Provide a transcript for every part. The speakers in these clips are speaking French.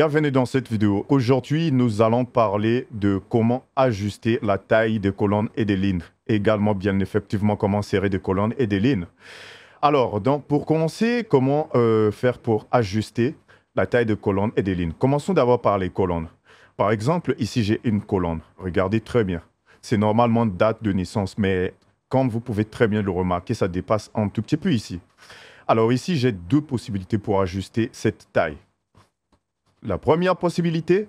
Bienvenue dans cette vidéo. Aujourd'hui, nous allons parler de comment ajuster la taille des colonnes et des lignes. Également, bien effectivement, comment serrer des colonnes et des lignes. Alors, donc, pour commencer, comment faire pour ajuster la taille des colonnes et des lignes? Commençons d'abord par les colonnes. Par exemple, ici, j'ai une colonne. Regardez très bien. C'est normalement date de naissance, mais comme vous pouvez très bien le remarquer, ça dépasse un tout petit peu ici. Alors ici, j'ai deux possibilités pour ajuster cette taille. La première possibilité,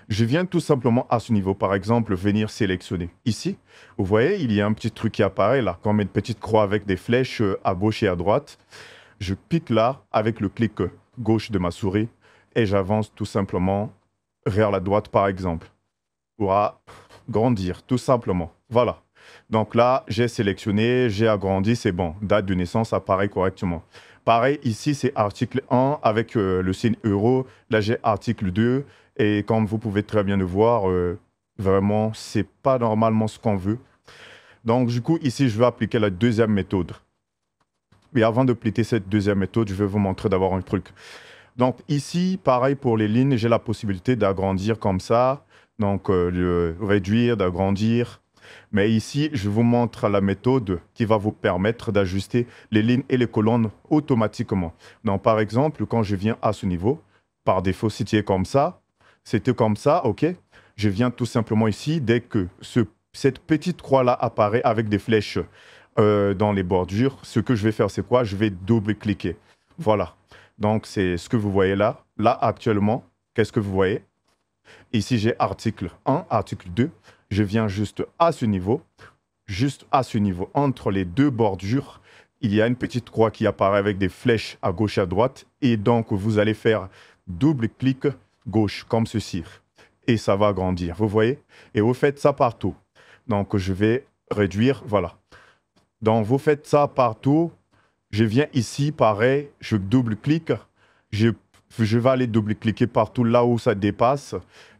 je viens tout simplement à ce niveau, par exemple, venir sélectionner. Ici, vous voyez, il y a un petit truc qui apparaît là, comme une petite croix avec des flèches à gauche et à droite. Je clique là avec le clic gauche de ma souris et j'avance tout simplement vers la droite, par exemple, pour agrandir, tout simplement. Voilà. Donc là, j'ai sélectionné, j'ai agrandi, c'est bon. Date de naissance apparaît correctement. Pareil, ici, c'est article 1 avec le signe euro. Là, j'ai article 2. Et comme vous pouvez très bien le voir, vraiment, c'est pas normalement ce qu'on veut. Donc, du coup, ici, je vais appliquer la deuxième méthode. Mais avant d'appliquer cette deuxième méthode, je vais vous montrer d'abord un truc. Donc, ici, pareil pour les lignes, j'ai la possibilité d'agrandir comme ça. Donc, de réduire, d'agrandir. Mais ici, je vous montre la méthode qui va vous permettre d'ajuster les lignes et les colonnes automatiquement. Donc, par exemple, quand je viens à ce niveau, par défaut, c'était comme ça, ok? Je viens tout simplement ici, dès que cette petite croix-là apparaît avec des flèches dans les bordures, ce que je vais faire, c'est quoi? Je vais double-cliquer. Voilà. Donc, c'est ce que vous voyez là. Là, actuellement, qu'est-ce que vous voyez? Ici, j'ai article 1, article 2. Je viens juste à ce niveau, entre les deux bordures, il y a une petite croix qui apparaît avec des flèches à gauche et à droite. Et donc, vous allez faire double-clic gauche, comme ceci. Et ça va agrandir, vous voyez? Et vous faites ça partout. Donc, je vais réduire, voilà. Donc, vous faites ça partout. Je viens ici, pareil, je double-clique. Je vais aller double-cliquer partout là où ça dépasse.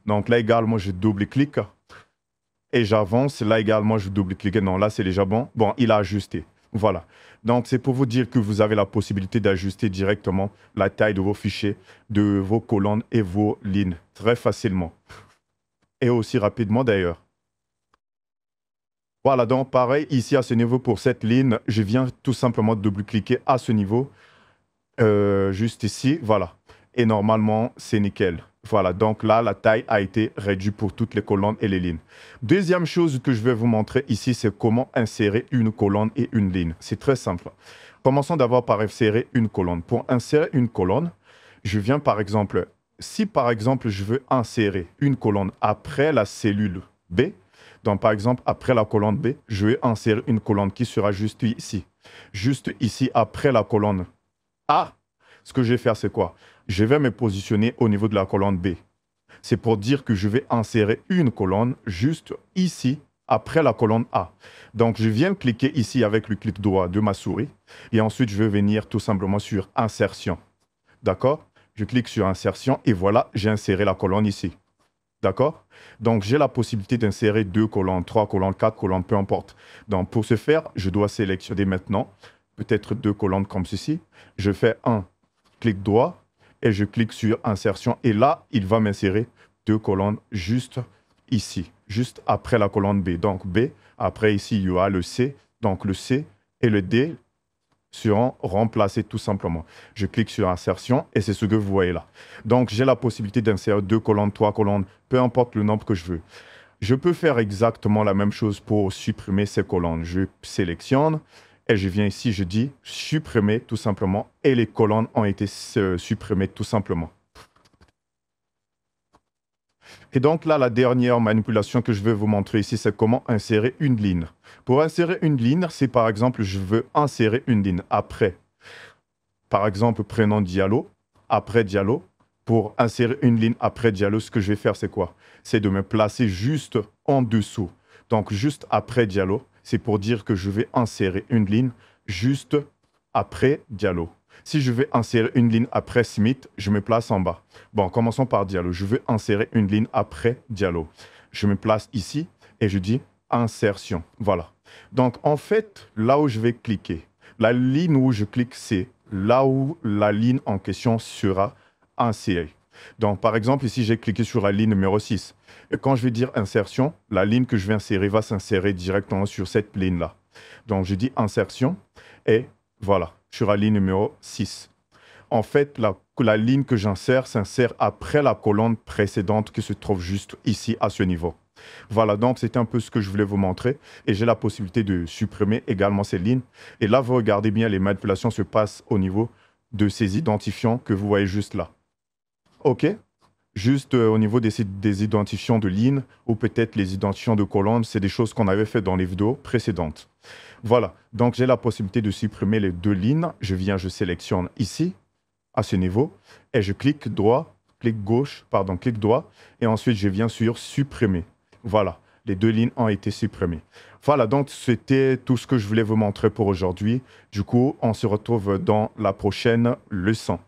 Donc là également, je double-clique. Et j'avance. Là également, je double-clique. Non, là, c'est déjà bon. Bon, il a ajusté. Voilà. Donc, c'est pour vous dire que vous avez la possibilité d'ajuster directement la taille de vos fichiers, de vos colonnes et vos lignes très facilement. Et aussi rapidement d'ailleurs. Voilà, donc pareil, ici à ce niveau pour cette ligne, je viens tout simplement double-cliquer à ce niveau. Juste ici, voilà. Et normalement, c'est nickel. Voilà, donc là, la taille a été réduite pour toutes les colonnes et les lignes. Deuxième chose que je vais vous montrer ici, c'est comment insérer une colonne et une ligne. C'est très simple. Commençons d'abord par insérer une colonne. Pour insérer une colonne, je viens par exemple, si par exemple je veux insérer une colonne après la cellule B, donc par exemple après la colonne B, je vais insérer une colonne qui sera juste ici. Juste ici après la colonne A, ce que je vais faire, c'est quoi? Je vais me positionner au niveau de la colonne B. C'est pour dire que je vais insérer une colonne juste ici, après la colonne A. Donc, je viens cliquer ici avec le clic droit de ma souris. Et ensuite, je vais venir tout simplement sur Insertion. D'accord? Je clique sur Insertion et voilà, j'ai inséré la colonne ici. D'accord? Donc, j'ai la possibilité d'insérer 2 colonnes, 3 colonnes, 4 colonnes, peu importe. Donc, pour ce faire, je dois sélectionner maintenant peut-être 2 colonnes comme ceci. Je fais un clic droit et je clique sur Insertion. Et là, il va m'insérer 2 colonnes juste ici, juste après la colonne B. Donc B, après ici, il y aura le C. Donc le C et le D seront remplacés tout simplement. Je clique sur Insertion et c'est ce que vous voyez là. Donc j'ai la possibilité d'insérer 2 colonnes, 3 colonnes, peu importe le nombre que je veux. Je peux faire exactement la même chose pour supprimer ces colonnes. Je sélectionne. Et je viens ici, je dis supprimer tout simplement. Et les colonnes ont été supprimées tout simplement. Et donc là, la dernière manipulation que je vais vous montrer ici, c'est comment insérer une ligne. Pour insérer une ligne, c'est par exemple, je veux insérer une ligne après. Par exemple, prenons Diallo, après Diallo. Pour insérer une ligne après Diallo, ce que je vais faire, c'est quoi? C'est de me placer juste en dessous. Donc, juste après Diallo. C'est pour dire que je vais insérer une ligne juste après Diallo. Si je vais insérer une ligne après Smith, je me place en bas. Bon, commençons par Diallo. Je veux insérer une ligne après Diallo. Je me place ici et je dis insertion. Voilà. Donc, en fait, là où je vais cliquer, la ligne où je clique, c'est là où la ligne en question sera insérée. Donc, par exemple, ici, j'ai cliqué sur la ligne numéro 6. Et quand je vais dire insertion, la ligne que je vais insérer va s'insérer directement sur cette ligne-là. Donc, je dis insertion et voilà, sur la ligne numéro 6. En fait, la ligne que j'insère s'insère après la colonne précédente qui se trouve juste ici à ce niveau. Voilà, donc c'était un peu ce que je voulais vous montrer. Et j'ai la possibilité de supprimer également ces lignes. Et là, vous regardez bien, les manipulations se passent au niveau de ces identifiants que vous voyez juste là. OK. Juste au niveau des identifiants de lignes ou peut-être les identifiants de colonnes, c'est des choses qu'on avait fait dans les vidéos précédentes. Voilà, donc j'ai la possibilité de supprimer les deux lignes. Je sélectionne ici, à ce niveau, et je clique droit, clic gauche, pardon, clic droit, et ensuite je viens sur supprimer. Voilà, les deux lignes ont été supprimées. Voilà, donc c'était tout ce que je voulais vous montrer pour aujourd'hui. Du coup, on se retrouve dans la prochaine leçon.